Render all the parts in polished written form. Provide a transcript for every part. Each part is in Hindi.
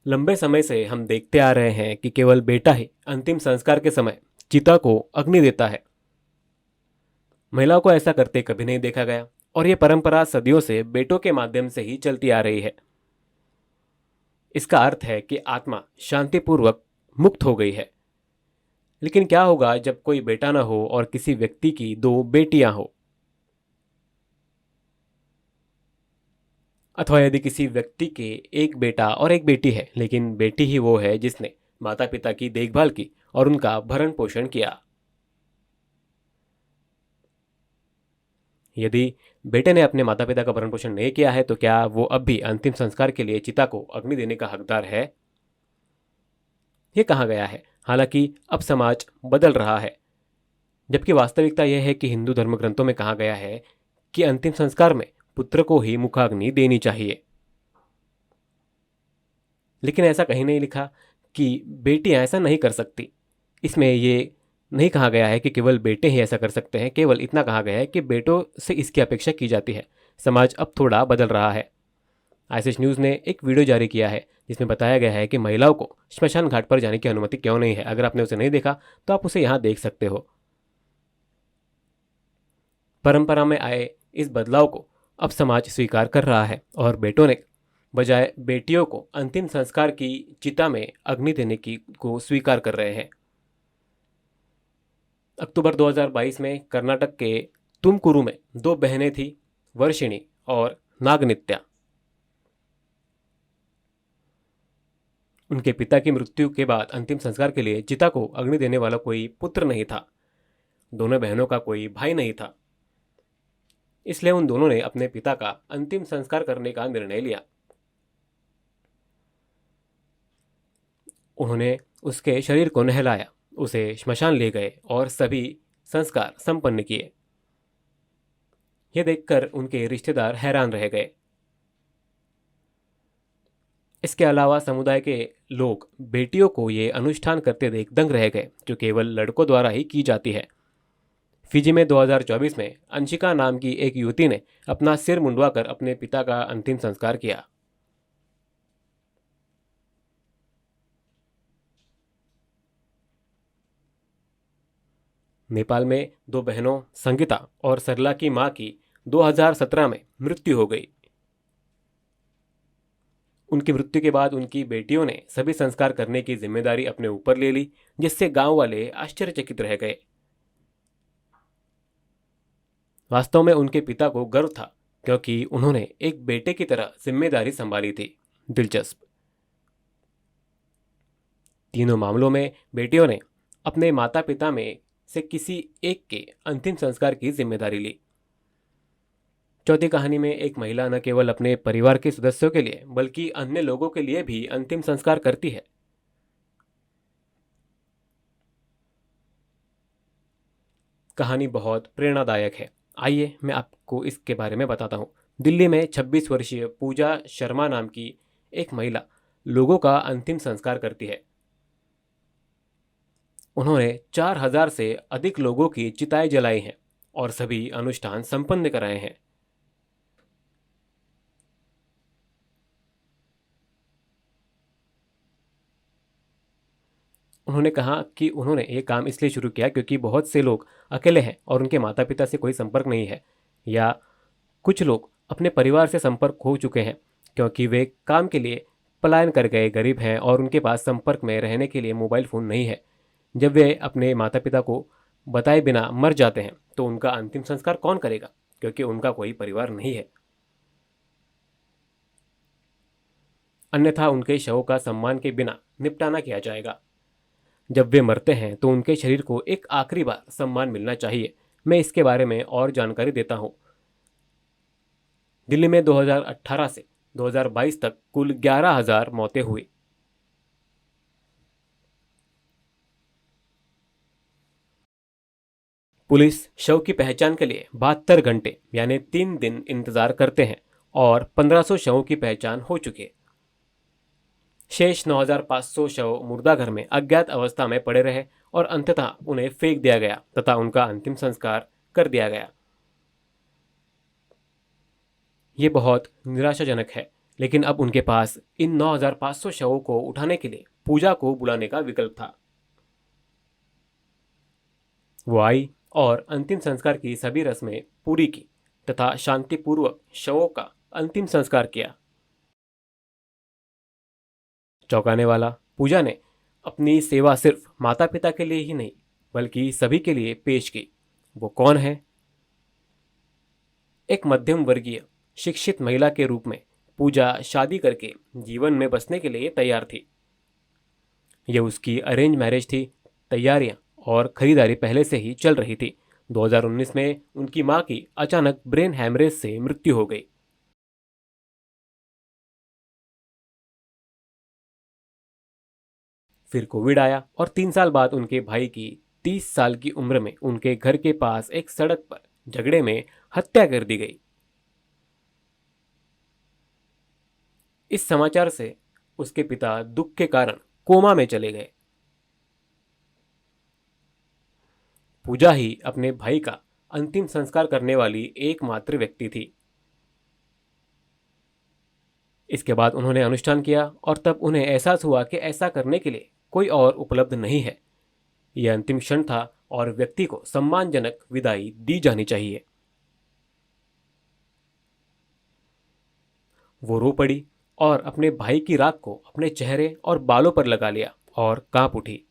लंबे समय से हम देखते आ रहे हैं कि केवल बेटा ही अंतिम संस्कार के समय चिता को अग्नि देता है। महिलाओं को ऐसा करते कभी नहीं देखा गया और ये परंपरा सदियों से बेटों के माध्यम से ही चलती आ रही है। इसका अर्थ है कि आत्मा शांतिपूर्वक मुक्त हो गई है। लेकिन क्या होगा जब कोई बेटा ना हो और किसी व्यक्ति की दो बेटियां हो, अथवा यदि किसी व्यक्ति के एक बेटा और एक बेटी है लेकिन बेटी ही वो है जिसने माता पिता की देखभाल की और उनका भरण पोषण किया। यदि बेटे ने अपने माता पिता का भरण पोषण नहीं किया है तो क्या वो अब भी अंतिम संस्कार के लिए चिता को अग्नि देने का हकदार है? ये कहा गया है। हालांकि अब समाज बदल रहा है, जबकि वास्तविकता यह है कि हिंदू धर्म ग्रंथों में कहा गया है कि अंतिम संस्कार में पुत्र को ही मुखाग्नि देनी चाहिए। लेकिन ऐसा कहीं नहीं लिखा कि बेटियां ऐसा नहीं कर सकती। इसमें ये नहीं कहा गया है कि केवल बेटे ही ऐसा कर सकते हैं, केवल इतना कहा गया है कि बेटों से इसकी अपेक्षा की जाती है। समाज अब थोड़ा बदल रहा है। आईएसएस न्यूज़ ने एक वीडियो जारी किया है जिसमें बताया गया है कि महिलाओं को श्मशान घाट पर जाने की अनुमति क्यों नहीं है। अगर आपने उसे नहीं देखा तो आप उसे यहाँ देख सकते हो। परंपरा में आए इस बदलाव को अब समाज स्वीकार कर रहा है और बेटों ने बजाय बेटियों को अंतिम संस्कार की चिता में अग्नि देने की को स्वीकार कर रहे हैं। अक्टूबर 2022 में कर्नाटक के तुमकुरु में दो बहनें थीं, वर्षिणी और नागनित्या। उनके पिता की मृत्यु के बाद अंतिम संस्कार के लिए चिता को अग्नि देने वाला कोई पुत्र नहीं था। दोनों बहनों का कोई भाई नहीं था। इसलिए उन दोनों ने अपने पिता का अंतिम संस्कार करने का निर्णय लिया। उन्होंने उसके शरीर को नहलाया, उसे श्मशान ले गए और सभी संस्कार संपन्न किए। यह देखकर उनके रिश्तेदार हैरान रह गए। इसके अलावा समुदाय के लोग बेटियों को ये अनुष्ठान करते देख दंग रह गए, जो केवल लड़कों द्वारा ही की जाती है। फिजी में 2024 में अंशिका नाम की एक युवती ने अपना सिर मुंडवाकर अपने पिता का अंतिम संस्कार किया। नेपाल में दो बहनों संगीता और सरला की मां की 2017 में मृत्यु हो गई। उनकी मृत्यु के बाद उनकी बेटियों ने सभी संस्कार करने की जिम्मेदारी अपने ऊपर ले ली, जिससे गांव वाले आश्चर्यचकित रह गए। वास्तव में उनके पिता को गर्व था क्योंकि उन्होंने एक बेटे की तरह जिम्मेदारी संभाली थी। दिलचस्प। तीनों मामलों में बेटियों ने अपने माता पिता में से किसी एक के अंतिम संस्कार की जिम्मेदारी ली। चौथी कहानी में एक महिला न केवल अपने परिवार के सदस्यों के लिए बल्कि अन्य लोगों के लिए भी अंतिम संस्कार करती है। कहानी बहुत प्रेरणादायक है। आइए मैं आपको इसके बारे में बताता हूँ। दिल्ली में 26 वर्षीय पूजा शर्मा नाम की एक महिला लोगों का अंतिम संस्कार करती है। उन्होंने 4000 से अधिक लोगों की चिताएं जलाई हैं और सभी अनुष्ठान संपन्न कराए हैं। उन्होंने कहा कि उन्होंने ये काम इसलिए शुरू किया क्योंकि बहुत से लोग अकेले हैं और उनके माता पिता से कोई संपर्क नहीं है, या कुछ लोग अपने परिवार से संपर्क खो चुके हैं क्योंकि वे काम के लिए पलायन कर गए, गरीब हैं और उनके पास संपर्क में रहने के लिए मोबाइल फ़ोन नहीं है। जब वे अपने माता पिता को बताए बिना मर जाते हैं तो उनका अंतिम संस्कार कौन करेगा, क्योंकि उनका कोई परिवार नहीं है। अन्यथा उनके शव का सम्मान के बिना निपटाना किया जाएगा। जब वे मरते हैं तो उनके शरीर को एक आखिरी बार सम्मान मिलना चाहिए। मैं इसके बारे में और जानकारी देता हूँ। दिल्ली में 2018 से 2022 तक कुल 11,000 मौतें हुई। पुलिस शव की पहचान के लिए 72 घंटे यानी 3 दिन इंतजार करते हैं और 1500 शवों की पहचान हो चुकी है। शेष 9,500 शव मुर्दाघर में अज्ञात अवस्था में पड़े रहे और अंततः उन्हें फेंक दिया गया तथा उनका अंतिम संस्कार कर दिया गया। ये बहुत निराशाजनक है, लेकिन अब उनके पास इन 9,500 शवों को उठाने के लिए पूजा को बुलाने का विकल्प था। वो आई और अंतिम संस्कार की सभी रस्में पूरी की तथा शांतिपूर्वक शवों का अंतिम संस्कार किया। चौंकाने वाला, पूजा ने अपनी सेवा सिर्फ माता पिता के लिए ही नहीं बल्कि सभी के लिए पेश की। वो कौन है? एक मध्यम वर्गीय शिक्षित महिला के रूप में पूजा शादी करके जीवन में बसने के लिए तैयार थी। यह उसकी अरेंज मैरिज थी। तैयारियां और खरीदारी पहले से ही चल रही थी। 2019 में उनकी मां की अचानक ब्रेन हैमरेज से मृत्यु हो गई। फिर कोविड आया और 3 साल बाद उनके भाई की 30 साल की उम्र में उनके घर के पास एक सड़क पर झगड़े में हत्या कर दी गई। इस समाचार से उसके पिता दुख के कारण कोमा में चले गए। पूजा ही अपने भाई का अंतिम संस्कार करने वाली एकमात्र व्यक्ति थी। इसके बाद उन्होंने अनुष्ठान किया और तब उन्हें एहसास हुआ कि ऐसा करने के लिए कोई और उपलब्ध नहीं है। यह अंतिम क्षण था और व्यक्ति को सम्मानजनक विदाई दी जानी चाहिए। वो रो पड़ी और अपने भाई की राख को अपने चेहरे और बालों पर लगा लिया और कांप उठी।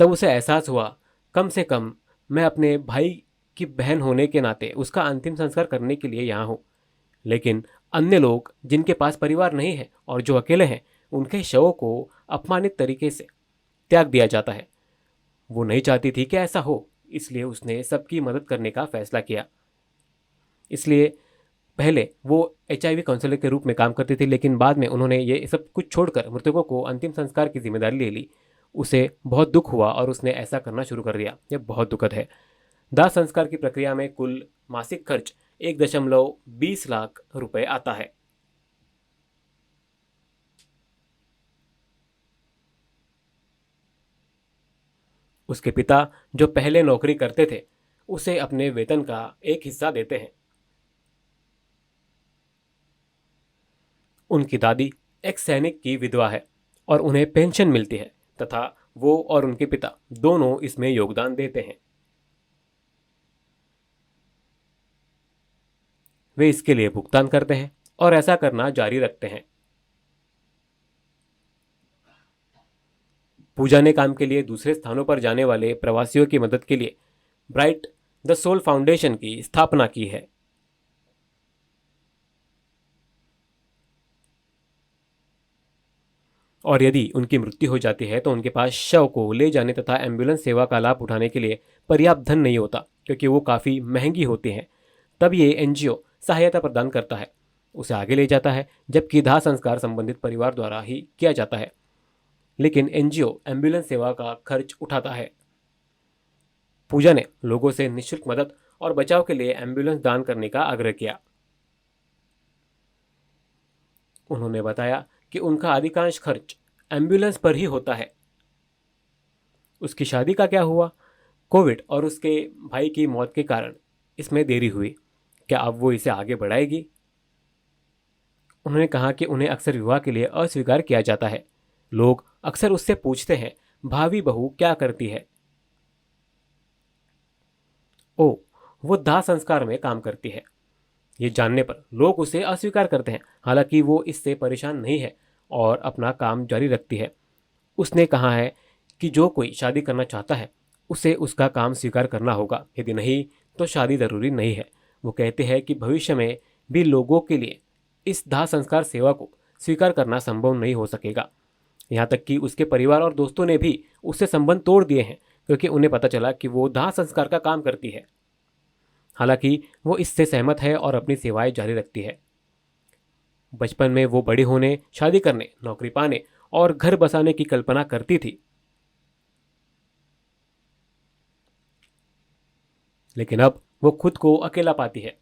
तब उसे एहसास हुआ, कम से कम मैं अपने भाई की बहन होने के नाते उसका अंतिम संस्कार करने के लिए यहाँ हूँ। लेकिन अन्य लोग जिनके पास परिवार नहीं है और जो अकेले हैं, उनके शवों को अपमानित तरीके से त्याग दिया जाता है। वो नहीं चाहती थी कि ऐसा हो, इसलिए उसने सबकी मदद करने का फैसला किया। इसलिए पहले वो HIV काउंसलर के रूप में काम करती थी, लेकिन बाद में उन्होंने ये सब कुछ छोड़कर मृतकों को अंतिम संस्कार की जिम्मेदारी ले ली। उसे बहुत दुख हुआ और उसने ऐसा करना शुरू कर दिया। यह बहुत दुखद है। दाह संस्कार की प्रक्रिया में कुल मासिक खर्च 1.20 लाख रुपए आता है। उसके पिता, जो पहले नौकरी करते थे, उसे अपने वेतन का एक हिस्सा देते हैं। उनकी दादी एक सैनिक की विधवा है और उन्हें पेंशन मिलती है तथा वो और उनके पिता दोनों इसमें योगदान देते हैं। वे इसके लिए भुगतान करते हैं और ऐसा करना जारी रखते हैं। पूजा ने काम के लिए दूसरे स्थानों पर जाने वाले प्रवासियों की मदद के लिए ब्राइट द सोल फाउंडेशन की स्थापना की है। और यदि उनकी मृत्यु हो जाती है तो उनके पास शव को ले जाने तथा एम्बुलेंस सेवा का लाभ उठाने के लिए पर्याप्त धन नहीं होता, क्योंकि वो काफ़ी महंगी होती हैं। तब ये NGO सहायता प्रदान करता है, उसे आगे ले जाता है, जबकि दाह संस्कार संबंधित परिवार द्वारा ही किया जाता है। लेकिन NGO एम्बुलेंस सेवा का खर्च उठाता है। पूजा ने लोगों से निःशुल्क मदद और बचाव के लिए एम्बुलेंस दान करने का आग्रह किया। उन्होंने बताया कि उनका अधिकांश खर्च एम्बुलेंस पर ही होता है। उसकी शादी का क्या हुआ? कोविड और उसके भाई की मौत के कारण इसमें देरी हुई। क्या अब वो इसे आगे बढ़ाएगी? उन्होंने कहा कि उन्हें अक्सर विवाह के लिए अस्वीकार किया जाता है। लोग अक्सर उससे पूछते हैं, भावी बहू क्या करती है? ओ, वो दाह संस्कार में काम करती है। ये जानने पर लोग उसे अस्वीकार करते हैं। हालांकि वो इससे परेशान नहीं है और अपना काम जारी रखती है। उसने कहा है कि जो कोई शादी करना चाहता है उसे उसका काम स्वीकार करना होगा, यदि नहीं तो शादी ज़रूरी नहीं है। वो कहते हैं कि भविष्य में भी लोगों के लिए इस दाह संस्कार सेवा को स्वीकार करना संभव नहीं हो सकेगा। यहाँ तक कि उसके परिवार और दोस्तों ने भी उससे संबंध तोड़ दिए हैं, क्योंकि उन्हें पता चला कि वो दाह संस्कार का काम करती है। हालांकि वो इससे सहमत है और अपनी सेवाएं जारी रखती है। बचपन में वो बड़े होने, शादी करने, नौकरी पाने और घर बसाने की कल्पना करती थी, लेकिन अब वो खुद को अकेला पाती है।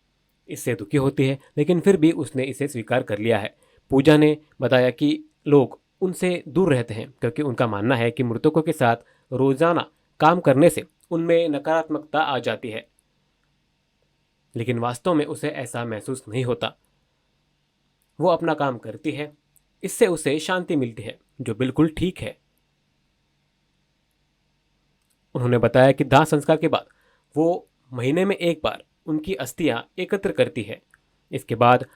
इससे दुखी होती है, लेकिन फिर भी उसने इसे स्वीकार कर लिया है। पूजा ने बताया कि लोग उनसे दूर रहते हैं क्योंकि उनका मानना है कि मृतकों के साथ रोजाना काम करने से उनमें नकारात्मकता आ जाती है, लेकिन वास्तव में उसे ऐसा महसूस नहीं होता। वो अपना काम करती है। इससे उसे शांति मिलती है, जो बिल्कुल ठीक है। उन्होंने बताया कि दाह संस्कार के बाद वो महीने में एक बार उनकी अस्थियां एकत्र करती है। इसके बाद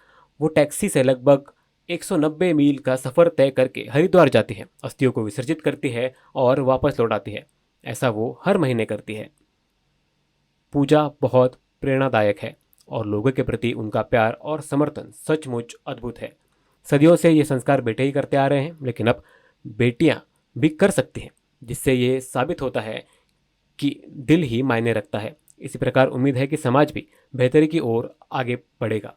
वो टैक्सी से लगभग 190 मील का सफ़र तय करके हरिद्वार जाती है, अस्थियों को विसर्जित करती है और वापस लौटाती है। ऐसा वो हर महीने करती है। पूजा बहुत प्रेरणादायक है और लोगों के प्रति उनका प्यार और समर्थन सचमुच अद्भुत है। सदियों से ये संस्कार बेटे ही करते आ रहे हैं, लेकिन अब बेटियां भी कर सकती हैं, जिससे ये साबित होता है कि दिल ही मायने रखता है। इसी प्रकार उम्मीद है कि समाज भी बेहतरी की ओर आगे बढ़ेगा।